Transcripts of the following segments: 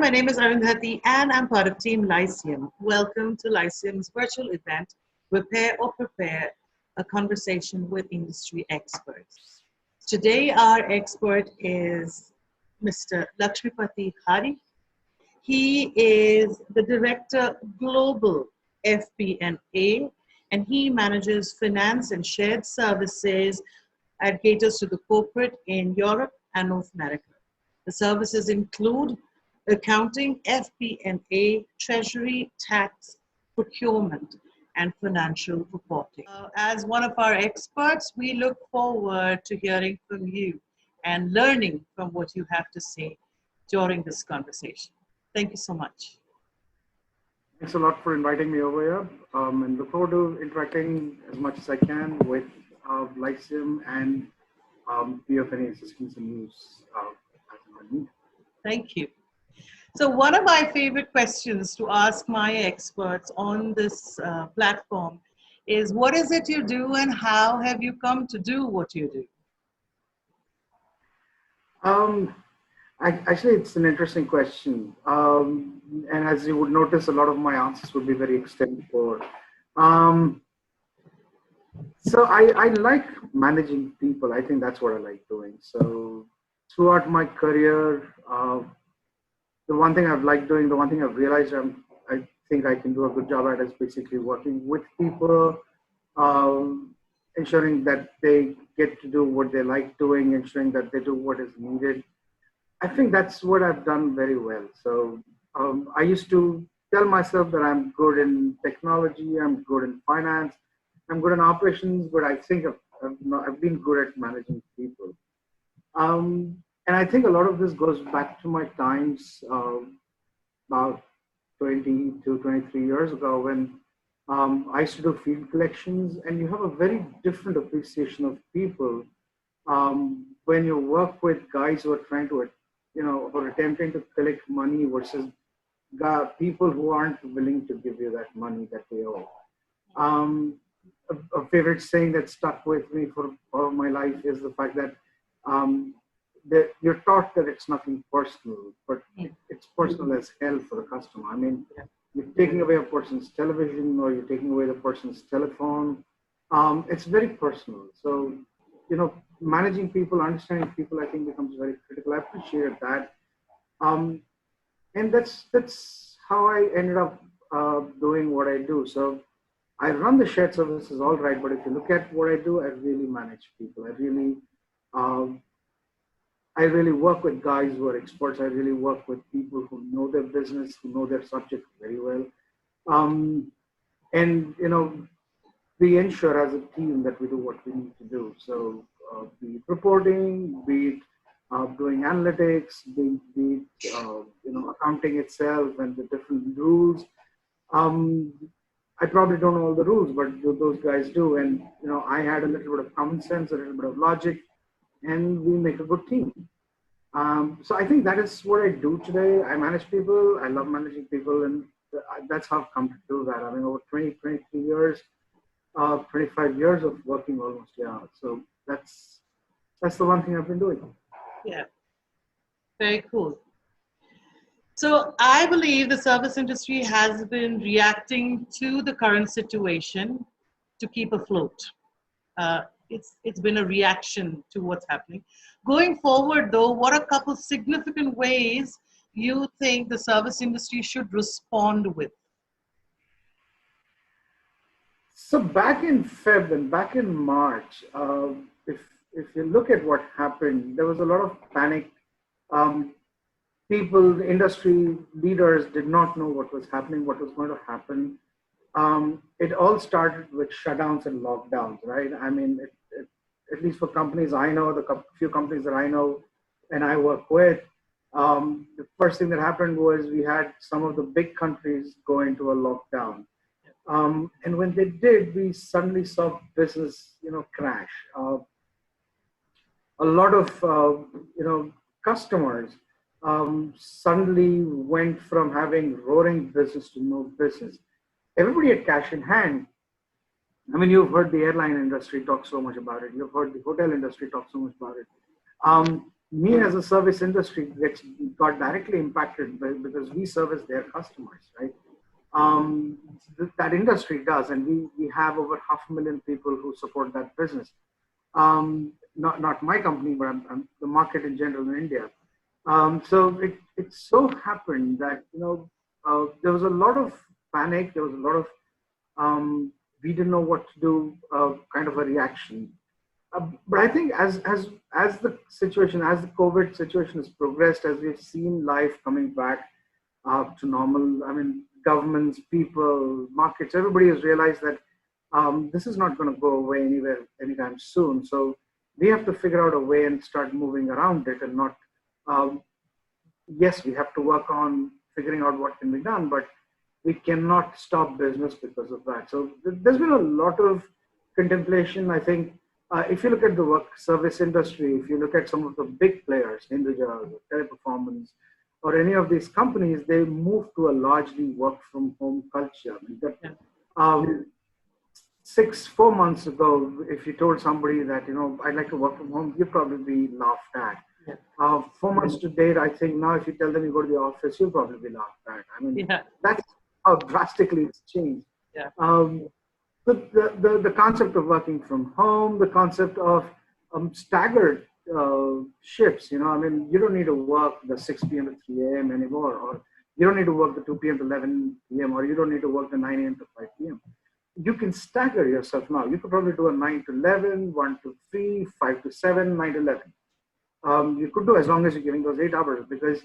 my name is Arundhati and I'm part of Team Lyceumm. Welcome to Lyceumm's virtual event, Repair or Prepare, a conversation with industry experts. Today, our expert is Mr. Lakshmipati Hari. He is the Director Global FP&A, and he manages finance and shared services and caters to the corporate in Europe and North America. The services include accounting, FP&A, treasury, tax, procurement, and financial reporting. As one of our experts, we look forward to hearing from you and learning from what you have to say during this conversation. Thank you so much. Thanks a lot for inviting me over here, and look forward to interacting as much as I can with Lyceumm and be of any assistance and use as I need. Thank you. So one of my favorite questions to ask my experts on this platform is, what is it you do and how have you come to do what you do? Actually, it's an interesting question. And as you would notice, a lot of my answers would be very extempore. So I like managing people. I think that's what I like doing. So throughout my career, the one thing I've liked doing, the one thing I've realized I think I can do a good job at is basically working with people, ensuring that they get to do what they like doing, ensuring that they do what is needed. I think that's what I've done very well. So I used to tell myself that I'm good in technology, I'm good in finance, I'm good in operations, but I think I've been good at managing people. And I think a lot of this goes back to my times about 20 to 23 years ago when I used to do field collections, and you have a very different appreciation of people when you work with guys who are trying to, or attempting to collect money versus people who aren't willing to give you that money that they owe. A favorite saying that stuck with me for all of my life is the fact that you're taught that it's nothing personal, but it's personal as hell for the customer. I mean, you're taking away a person's television or you're taking away the person's telephone. It's very personal. So, managing people, understanding people, I think becomes very critical. I appreciated that. And that's how I ended up doing what I do. So I run the shared services all right, but if you look at what I do, I really manage people. I really work with guys who are experts. I really work with people who know their business, who know their subject very well. And, we ensure as a team that we do what we need to do. So be it reporting, be it doing analytics, be it accounting itself and the different rules. I probably don't know all the rules, but those guys do. And, I had a little bit of common sense, a little bit of logic, and we make a good team. So I think that is what I do today. I manage people. I love managing people, and that's how I've come to do that. I mean, over 20, 23 years, 25 years of working almost, yeah. So that's the one thing I've been doing. Yeah, very cool. So I believe the service industry has been reacting to the current situation to keep afloat. It's been a reaction to what's happening. Going forward, though, what are a couple significant ways you think the service industry should respond with? So back in Feb and back in March, if you look at what happened, there was a lot of panic. People, industry leaders did not know what was happening, what was going to happen. It all started with shutdowns and lockdowns, right? I mean, at least for companies I know, the few companies that I know and I work with, the first thing that happened was we had some of the big countries go into a lockdown. And when they did, we suddenly saw business, crash. A lot of, customers suddenly went from having roaring business to no business. Everybody had cash in hand. I mean, you've heard the airline industry talk so much about it. You've heard the hotel industry talk so much about it. me as a service industry got directly impacted because we service their customers, right? That industry does, and we have over 500,000 people who support that business. Not my company, but the market in general in India. So it so happened that there was a lot of panic. There was a lot of we didn't know what to do, kind of a reaction. But I think as the situation, as the COVID situation has progressed, as we've seen life coming back to normal, I mean, governments, people, markets, everybody has realized that this is not going to go away anywhere anytime soon. So we have to figure out a way and start moving around it, and not. Um, yes, we have to work on figuring out what can be done, but we cannot stop business because of that. So there's been a lot of contemplation. I think if you look at the work service industry, if you look at some of the big players, Hinduja, Teleperformance, or any of these companies, they move to a largely work from home culture. I mean, um, 4 months ago, if you told somebody that, I'd like to work from home, you'd probably be laughed at. 4 months to date, I think now if you tell them you go to the office, you'll probably be laughed at. I mean, that's how drastically it's changed. Yeah. The concept of working from home, the concept of staggered shifts, I mean, you don't need to work the 6 p.m. to 3 a.m. anymore, or you don't need to work the 2 p.m. to 11 p.m., or you don't need to work the 9 a.m. to 5 p.m. You can stagger yourself now. You could probably do a 9 to 11, 1 to 3, 5 to 7, 9 to 11. You could do as long as you're giving those 8 hours, because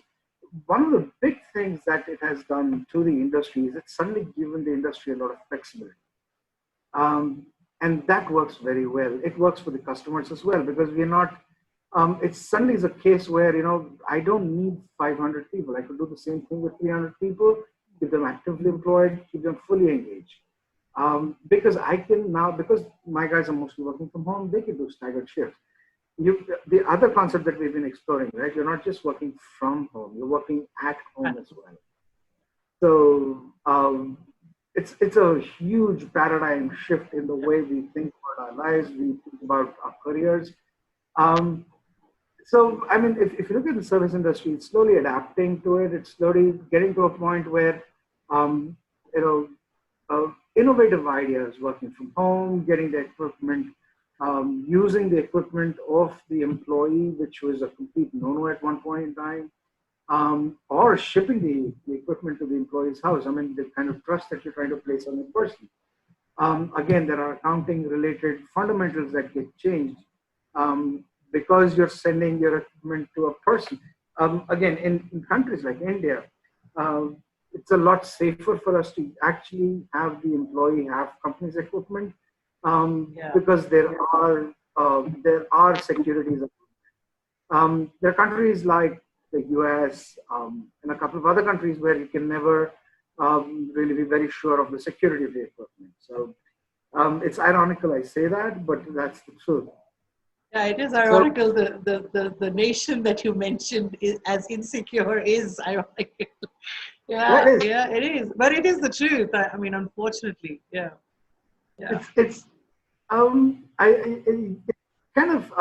one of the big things that it has done to the industry is it's suddenly given the industry a lot of flexibility. And that works very well. It works for the customers as well, because we're not, it suddenly is a case where, I don't need 500 people. I could do the same thing with 300 people, keep them actively employed, keep them fully engaged. Because I can now, because my guys are mostly working from home, they can do staggered shifts. The other concept that we've been exploring, right? You're not just working from home, you're working at home as well. So it's a huge paradigm shift in the way we think about our lives, we think about our careers. So, I mean, if you look at the service industry, it's slowly adapting to it. It's slowly getting to a point where, um, you know, innovative ideas, working from home, getting the equipment, using the equipment of the employee, which was a complete no-no at one point in time, or shipping the equipment to the employee's house. I mean, the kind of trust that you're trying to place on a person. Again, there are accounting-related fundamentals that get changed because you're sending your equipment to a person. Again, in countries like India, it's a lot safer for us to actually have the employee have company's equipment because there are securities. There are countries like the US and a couple of other countries where you can never really be very sure of the security of the equipment. So it's ironical I say that, but that's the truth. Yeah, it is ironical. The nation that you mentioned as insecure is ironical. Yeah, it is. But it is the truth. I mean, unfortunately, yeah. It's I kind of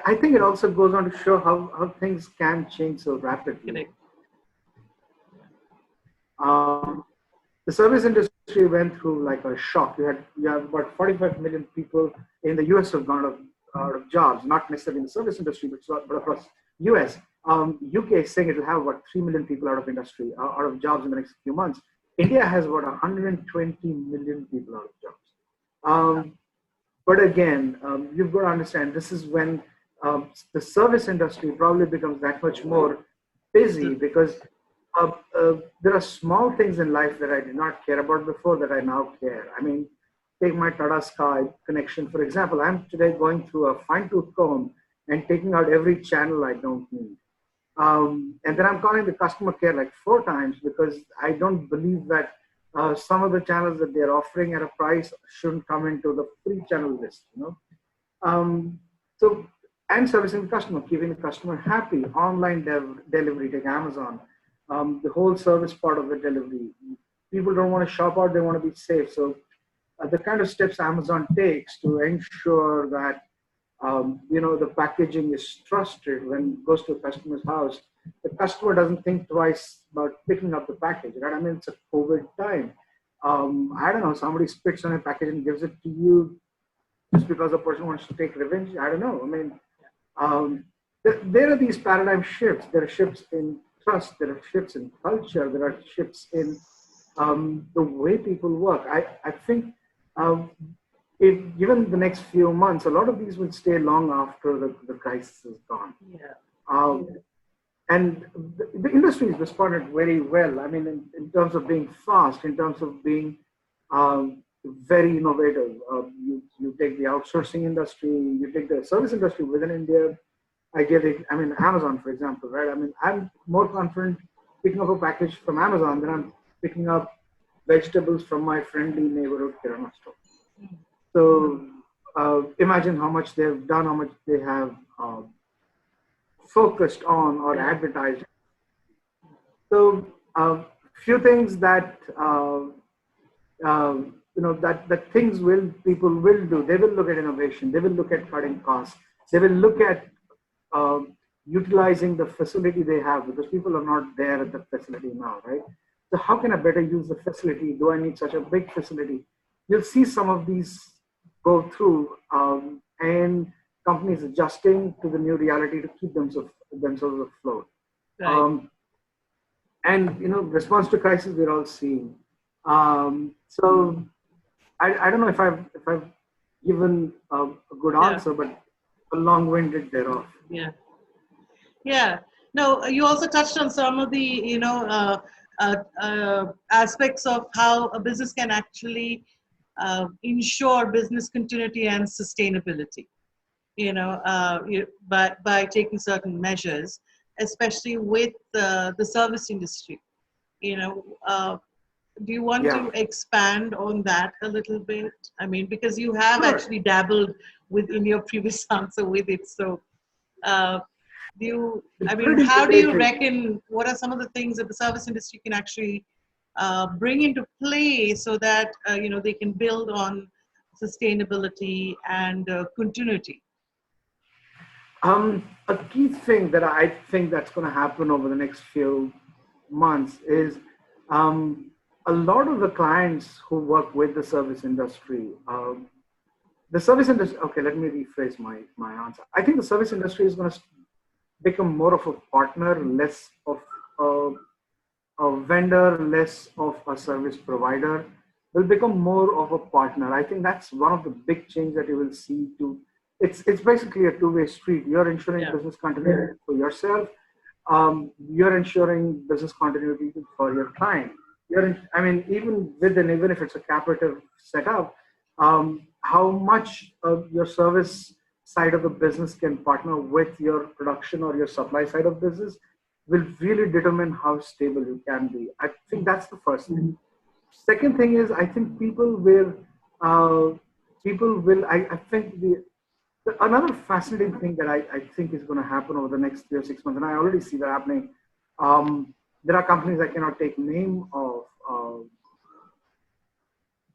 I think it also goes on to show how things can change so rapidly. The service industry went through like a shock. You have about 45 million people in the US have gone out of jobs, not necessarily in the service industry, but across US. UK is saying it will have about 3 million people out of industry, out of jobs in the next few months. India has about 120 million people out of jobs. But again, you've got to understand, this is when the service industry probably becomes that much more busy because there are small things in life that I did not care about before that I now care. I mean, take my Tata Sky connection, for example. I'm today going through a fine-tooth comb and taking out every channel I don't need. And then I'm calling the customer care like 4 times because I don't believe that some of the channels that they're offering at a price shouldn't come into the free channel list, So I'm servicing the customer, keeping the customer happy. Online delivery, take Amazon. The whole service part of the delivery. People don't want to shop out, they want to be safe. So the kind of steps Amazon takes to ensure that The packaging is trusted when it goes to a customer's house. The customer doesn't think twice about picking up the package, right? I mean, it's a COVID time. I don't know, somebody spits on a package and gives it to you just because the person wants to take revenge. I don't know. I mean, there are these paradigm shifts. There are shifts in trust. There are shifts in culture. There are shifts in the way people work. I think given the next few months, a lot of these will stay long after the crisis is gone. Yeah. And the industry has responded very well. I mean, in terms of being fast, in terms of being very innovative. You take the outsourcing industry, you take the service industry within India. I mean, Amazon, for example, right? I mean, I'm more confident picking up a package from Amazon than I'm picking up vegetables from my friendly neighborhood kirana store. So imagine how much they've done, how much they have focused on or advertised. So few things that that people will do. They will look at innovation. They will look at cutting costs. They will look at utilizing the facility they have, because people are not there at the facility now, right? So how can I better use the facility? Do I need such a big facility? You'll see some of these go through, and companies adjusting to the new reality to keep themselves afloat. Right. And response to crisis we're all seeing. So I don't know if I've given a good answer, but a long-winded thereof. Yeah. Yeah. No, you also touched on some of the aspects of how a business can actually ensure business continuity and sustainability. By taking certain measures, especially with the service industry. Do you want to expand on that a little bit? I mean, because you have actually dabbled in your previous answer with it. So, how do you reckon, what are some of the things that the service industry can actually bring into play so that, they can build on sustainability and continuity? A key thing that I think that's going to happen over the next few months is a lot of the clients who work with the service industry, okay, let me rephrase my answer. I think the service industry is going to become more of a partner, less of a vendor, less of a service provider, will become more of a partner. I think that's one of the big changes that you will see it's basically a two-way street. You're ensuring business continuity for yourself. You're ensuring business continuity for your client. Even if it's a captive setup, how much of your service side of the business can partner with your production or your supply side of business will really determine how stable you can be. I think that's the first thing. Second thing is, I think another fascinating thing that I think is going to happen over the next 3 or 6 months, and I already see that happening. There are companies I cannot take name of,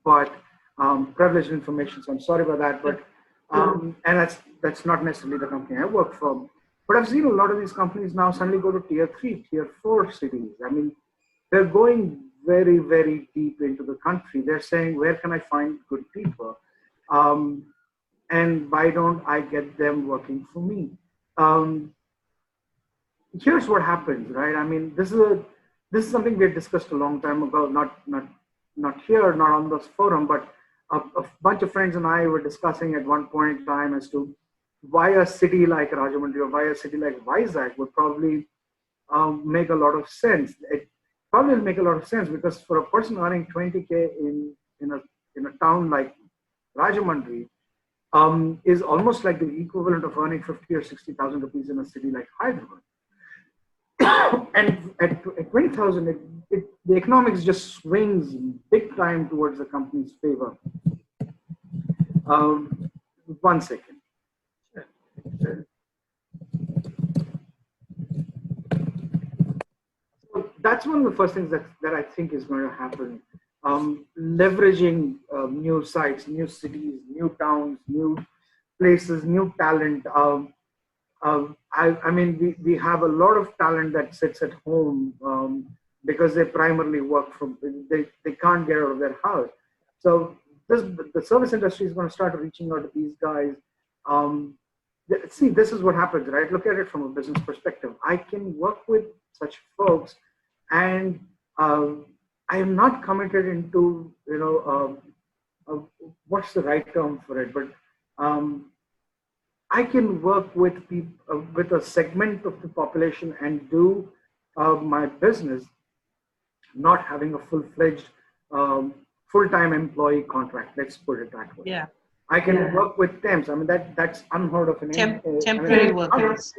but privileged information. So I'm sorry about that. But and that's not necessarily the company I work for. But I've seen a lot of these companies now suddenly go to tier 3, tier 4 cities. I mean, they're going very, very deep into the country. They're saying, where can I find good people? And why don't I get them working for me? Here's what happens, right? I mean, this is something we had discussed a long time ago, not here, not on this forum, but a bunch of friends and I were discussing at one point in time as to why a city like Rajahmundry or why a city like Vizag would probably make a lot of sense. It probably will make a lot of sense because for a person earning 20K in a town like Rajahmundry, is almost like the equivalent of earning 50 or 60,000 rupees in a city like Hyderabad. And at 20,000, the economics just swings big time towards the company's favor. 1 second. So that's one of the first things that I think is going to happen. Leveraging new sites, new cities, new towns, new places, new talent. I mean, we have a lot of talent that sits at home because they primarily work from, they can't get out of their house. So the service industry is going to start reaching out to these guys. Um, See, this is what happens, right? Look at it from a business perspective. I can work with such folks, and I am not committed into, what's the right term for it, but um, I can work with people with a segment of the population and do my business, not having a full-fledged full-time employee contract. Let's put it that way. Yeah. I can work with temps. I mean, that's unheard of in India. Temporary workers.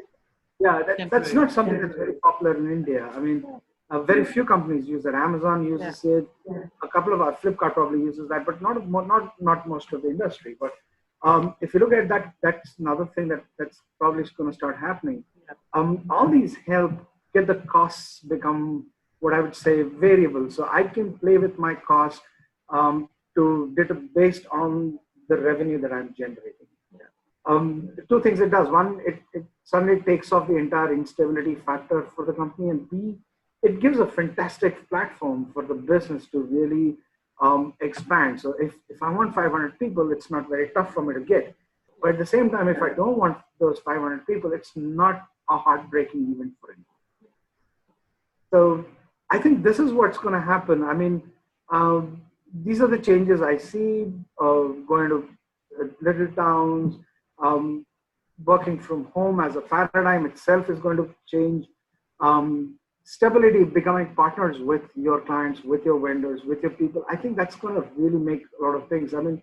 Yeah, that's not something that's very popular in India. I mean, very few companies use that. Amazon uses it. A couple of our Flipkart probably uses that, but not most of the industry. But if you look at that, that's another thing that's probably going to start happening. All these help get the costs become what I would say variable. So I can play with my costs based on the revenue that I'm generating. Two things it does. One, it suddenly takes off the entire instability factor for the company, and B, it gives a fantastic platform for the business to really expand. So if I want 500 people, it's not very tough for me to get. But at the same time, if I don't want those 500 people, it's not a heartbreaking event for me. So I think this is what's going to happen. I mean, these are the changes I see going to little towns. Working from home as a paradigm itself is going to change. Stability, becoming partners with your clients, with your vendors, with your people. I think that's going to really make a lot of things. I mean,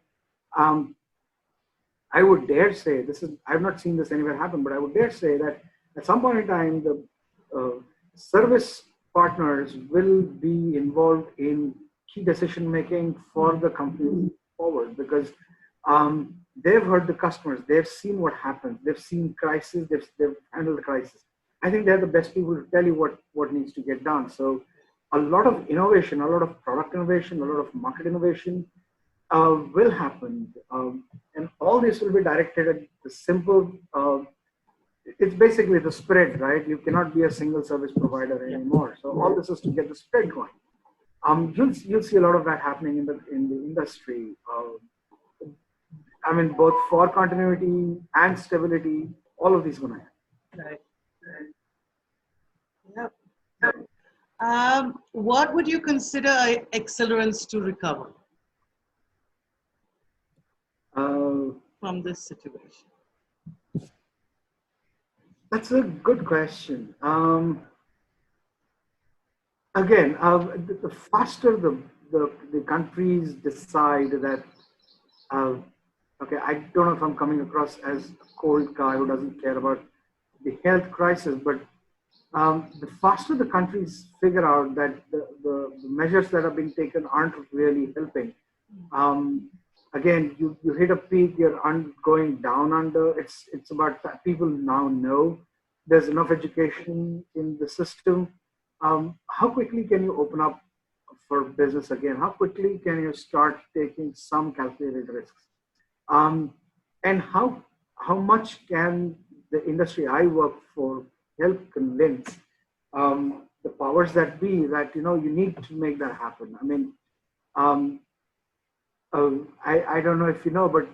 I would dare say, I've not seen this anywhere happen, but I would dare say that at some point in time, the service partners will be involved in key decision making for the company forward, because they've heard the customers, they've seen what happens, they've seen crisis, they've handled the crisis. I think they're the best people to tell you what needs to get done. So a lot of innovation, a lot of product innovation, a lot of market innovation will happen. And all this will be directed at the simple, it's basically the spread, right? You cannot be a single service provider anymore. So all this is to get the spread going. You'll see a lot of that happening in the industry. I mean, both for continuity and stability, all of these going to happen. Right. Yep. What would you consider accelerants to recover from this situation? That's a good question. Again, the faster the countries decide that, okay, I don't know if I'm coming across as a cold guy who doesn't care about the health crisis, but the faster the countries figure out that the measures that are being taken aren't really helping. Again, you hit a peak, you're going down under. It's about that people now know there's enough education in the system. How quickly can you open up for business again? How quickly can you start taking some calculated risks? And how much can the industry I work for help convince the powers that be that you need to make that happen? I mean, I don't know if you know, but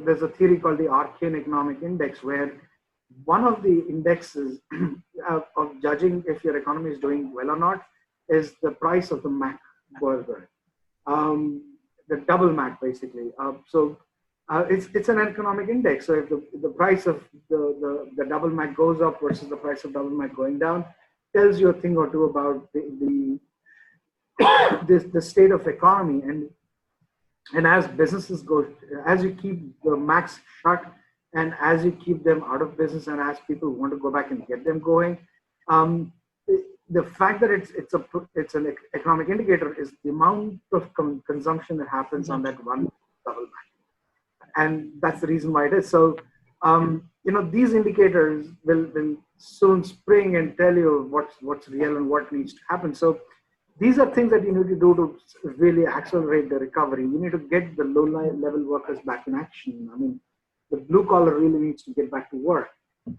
there's a theory called the Arcane Economic Index, where one of the indexes of judging if your economy is doing well or not is the price of the Mac burger, the double Mac basically. It's an economic index. So if the price of the double Mac goes up versus the price of double Mac going down, tells you a thing or two about the state of economy. And as businesses go, as you keep the Macs shut, and as you keep them out of business, and as people want to go back and get them going, the fact that it's an economic indicator is the amount of consumption that happens on that one double Mac, and that's the reason why it is. So these indicators will soon spring and tell you what's real and what needs to happen. So these are things that you need to do to really accelerate the recovery. You need to get the low level workers back in action. I mean, the blue collar really needs to get back to work.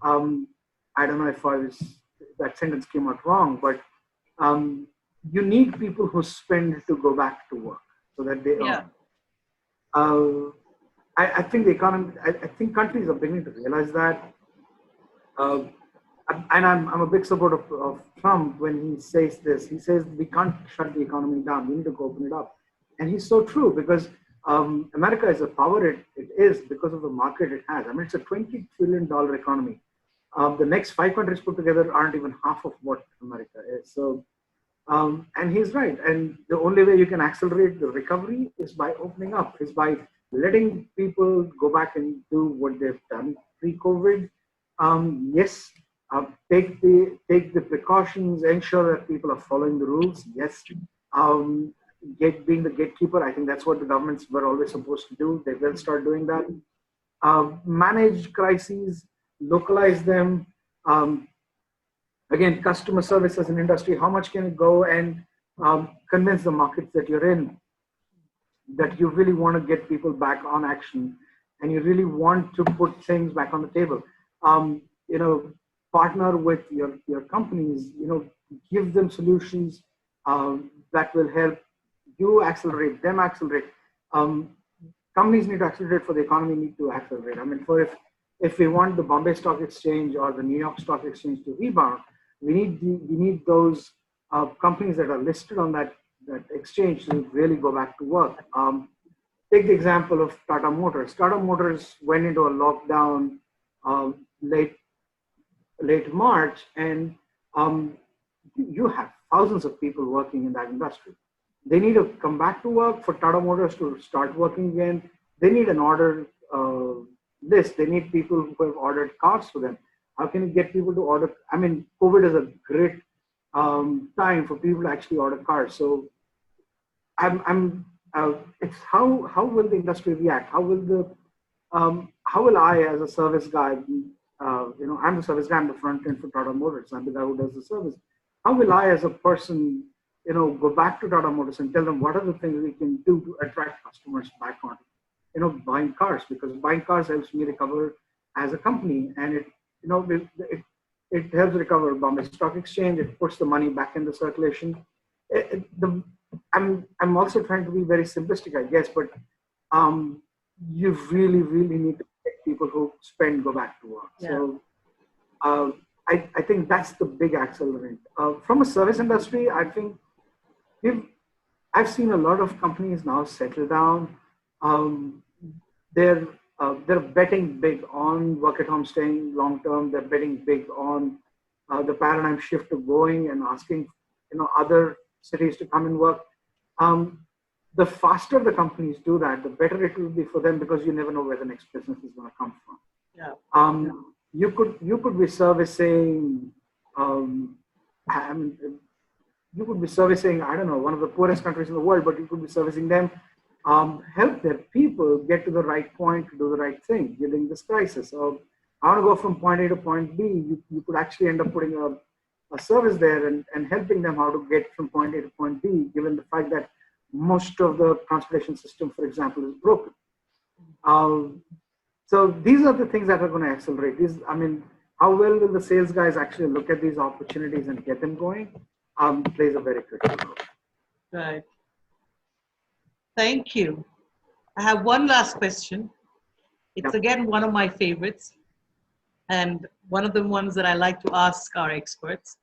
I don't know if that sentence came out wrong, but you need people who spend to go back to work so that they Yeah. earn. I think the economy, I think countries are beginning to realize that. Uh, and I'm a big supporter of Trump when he says this. He says we can't shut the economy down. We need to open it up. And he's so true because America is a power it is because of the market it has. I mean, it's a $20 trillion economy. The next 5 countries put together aren't even half of what America is. So, and he's right. And the only way you can accelerate the recovery is by opening up, is by letting people go back and do what they've done pre-COVID. Yes, take the precautions, ensure that people are following the rules. Yes, being the gatekeeper. I think that's what the governments were always supposed to do. They will start doing that. Manage crises, localize them. Again, customer service as an industry. How much can it go and convince the markets that you're in that you really want to get people back on action and you really want to put things back on the table. You know, partner with your companies, you know, give them solutions that will help you accelerate, them accelerate. Companies need to accelerate for the economy need to accelerate. I mean, if we want the Bombay Stock Exchange or the New York Stock Exchange to rebound, we need those companies that are listed on that exchange to really go back to work. Take the example of Tata Motors. Tata Motors went into a lockdown late March, and you have thousands of people working in that industry. They need to come back to work. For Tata Motors to start working again, they need an order list. They need people who have ordered cars for them. How can you get people to order? I mean, COVID is a great time for people to actually order cars. So it's how will the industry react? How will I, as a service guy, you know, I'm the service guy, I'm the front end for Tata Motors, I'm the guy who does the service. How will I, as a person, you know, go back to Tata Motors and tell them what are the things we can do to attract customers back on, you know, buying cars, because buying cars helps me recover as a company, and you know, it helps recover Bombay Stock Exchange. It puts the money back in the circulation. I'm also trying to be very simplistic, I guess, but you really need to get people who spend go back to work. Yeah. So I think that's the big accelerant. From a service industry, I think I've seen a lot of companies now settle down. They're betting big on work at home, staying long term. They're betting big on the paradigm shift of going and asking, you know, other cities to come and work. The faster the companies do that, the better it will be for them, because you never know where the next business is going to come from. Yeah. You could be servicing. You could be servicing, I don't know, one of the poorest countries in the world, but you could be servicing them. Help their people get to the right point to do the right thing during this crisis. So I want to go from point A to point B. You could actually end up putting a service there and helping them how to get from point A to point B, given the fact that most of the transportation system, for example, is broken. So these are the things that are going to accelerate. I mean, how well will the sales guys actually look at these opportunities and get them going? Plays a very critical role. Right. Thank you. I have one last question. It's again one of my favorites, and one of the ones that I like to ask our experts.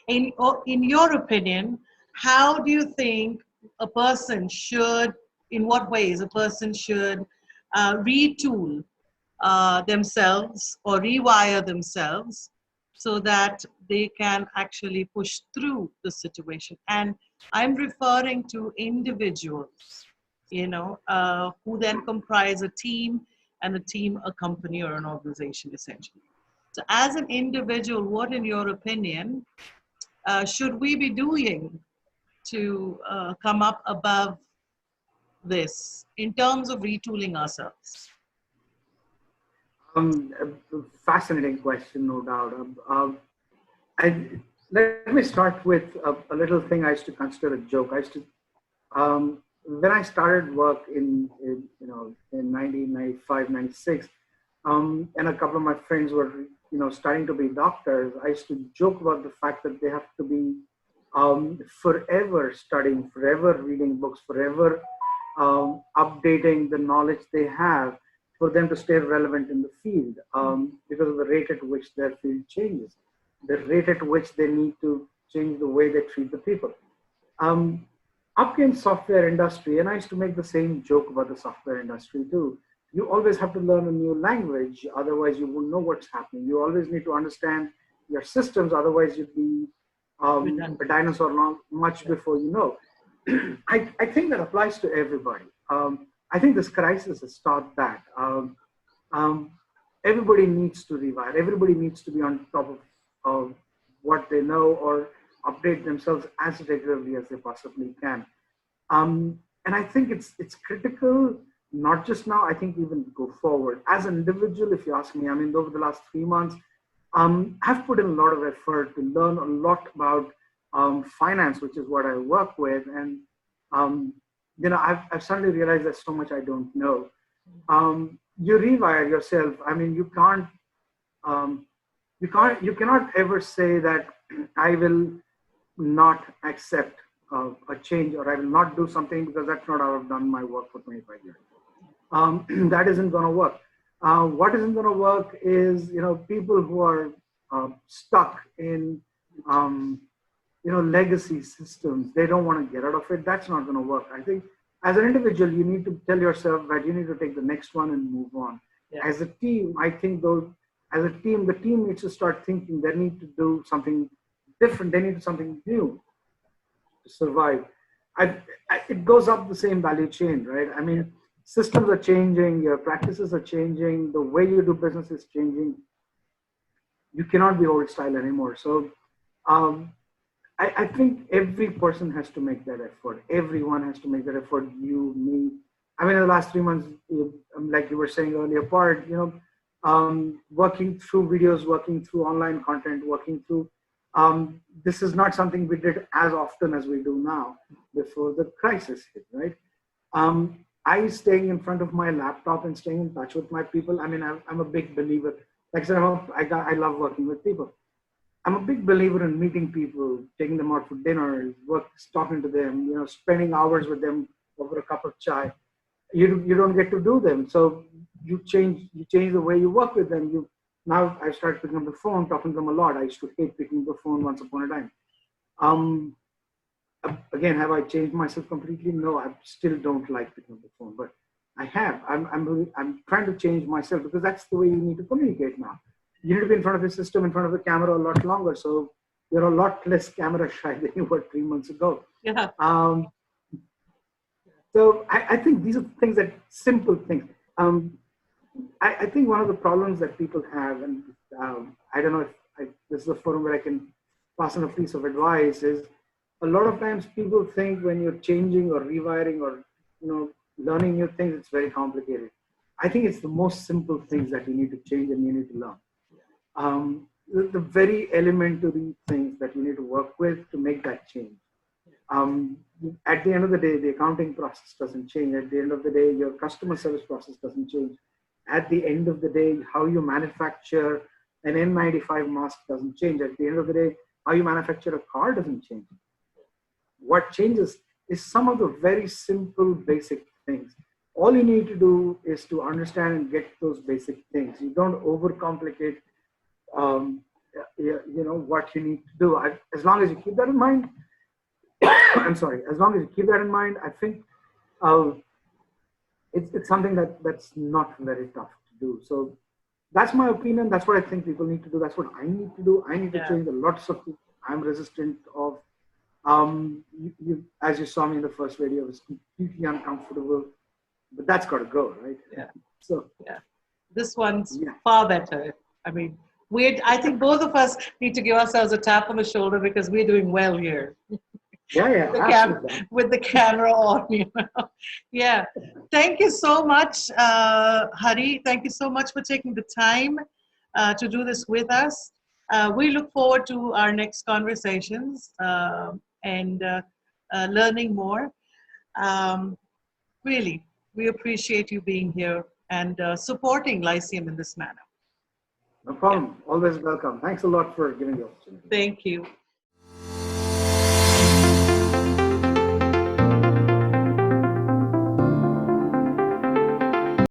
In your opinion, how do you think a person should, in what ways a person should retool themselves or rewire themselves so that they can actually push through the situation? And I'm referring to individuals, you know, who then comprise a team, and a team, a company, or an organization, essentially. So as an individual, what, in your opinion, should we be doing to come up above this in terms of retooling ourselves? Fascinating question, no doubt. Let me start with a little thing I used to consider a joke. I used to, when I started work in 1995, 96, and a couple of my friends were, starting to be doctors, I used to joke about the fact that they have to be forever studying, forever reading books, forever updating the knowledge they have for them to stay relevant in the field, because of the rate at which their field changes, the rate at which they need to change the way they treat the people. Um, Up came software industry, and I used to make the same joke about the software industry too. You always have to learn a new language, otherwise you won't know what's happening. You always need to understand your systems, otherwise you'd be a dinosaur long, much before you know. I think that applies to everybody. I think this crisis has taught that. Um, Everybody needs to rewire. Everybody needs to be on top of what they know, or update themselves as regularly as they possibly can. And I think it's critical, not just now, I think even go forward. As an individual, if you ask me, I mean, over the last 3 months, I've put in a lot of effort to learn a lot about finance, which is what I work with. And, I've suddenly realized there's so much I don't know. You rewire yourself. I mean, um, you cannot ever say that I will not accept a change, or I will not do something, because that's not how I've done my work for 25 years. That isn't going to work. What isn't going to work is, people who are stuck in, legacy systems. They don't want to get out of it. That's not going to work. I think as an individual, you need to tell yourself that you need to take the next one and move on. Yeah. As a team, I think though, as a team, the team needs to start thinking they need to do something different. They need to do something new to survive. It goes up the same value chain, right? I mean, systems are changing, your practices are changing, the way you do business is changing. You cannot be old style anymore. So I think every person has to make that effort. Everyone has to make that effort. You, me. I mean, in the last 3 months, like you were saying earlier, part, working through videos, working through online content, working through, this is not something we did as often as we do now before the crisis hit, right? I staying in front of my laptop and staying in touch with my people. I mean, I'm a big believer. Like I said, I love working with people. I'm a big believer in meeting people, taking them out for dinner, talking to them, spending hours with them over a cup of chai. You don't get to do them, so you change the way you work with them. Now I started picking up the phone, talking to them a lot. I used to hate picking up the phone once upon a time. Again, have I changed myself completely? No, I still don't like picking up the phone, but I have. I'm trying to change myself, because that's the way you need to communicate now. You need to be in front of the system, in front of the camera a lot longer. So you're a lot less camera shy than you were 3 months ago. Yeah. So I think these are things that simple things. I think one of the problems that people have, and I don't know if this is a forum where I can pass on a piece of advice, is a lot of times people think when you're changing or rewiring or learning new things, it's very complicated. I think it's the most simple things that you need to change and you need to learn. The very elementary things that you need to work with to make that change. At the end of the day, the accounting process doesn't change. At the end of the day, your customer service process doesn't change. At the end of the day, how you manufacture an N95 mask doesn't change. At the end of the day, how you manufacture a car doesn't change. What changes is some of the very simple, basic things. All you need to do is to understand and get those basic things. You don't overcomplicate, what you need to do. As long as you keep that in mind, I'm sorry, as long as you keep that in mind, I think it's something that's not very tough to do. So that's my opinion. That's what I think people need to do. That's what I need to do. I need to change a lot of things I'm resistant of. As you saw me in the first video, I was completely uncomfortable, but that's got to go, right? Yeah. So this one's far better. I mean, I think both of us need to give ourselves a tap on the shoulder, because we're doing well here. With the camera on, Yeah. Thank you so much, Hari. Thank you so much for taking the time to do this with us. We look forward to our next conversations and learning more. Really, we appreciate you being here and supporting Lyceum in this manner. No Yeah. problem. Always welcome. Thanks a lot for giving the opportunity. Thank you.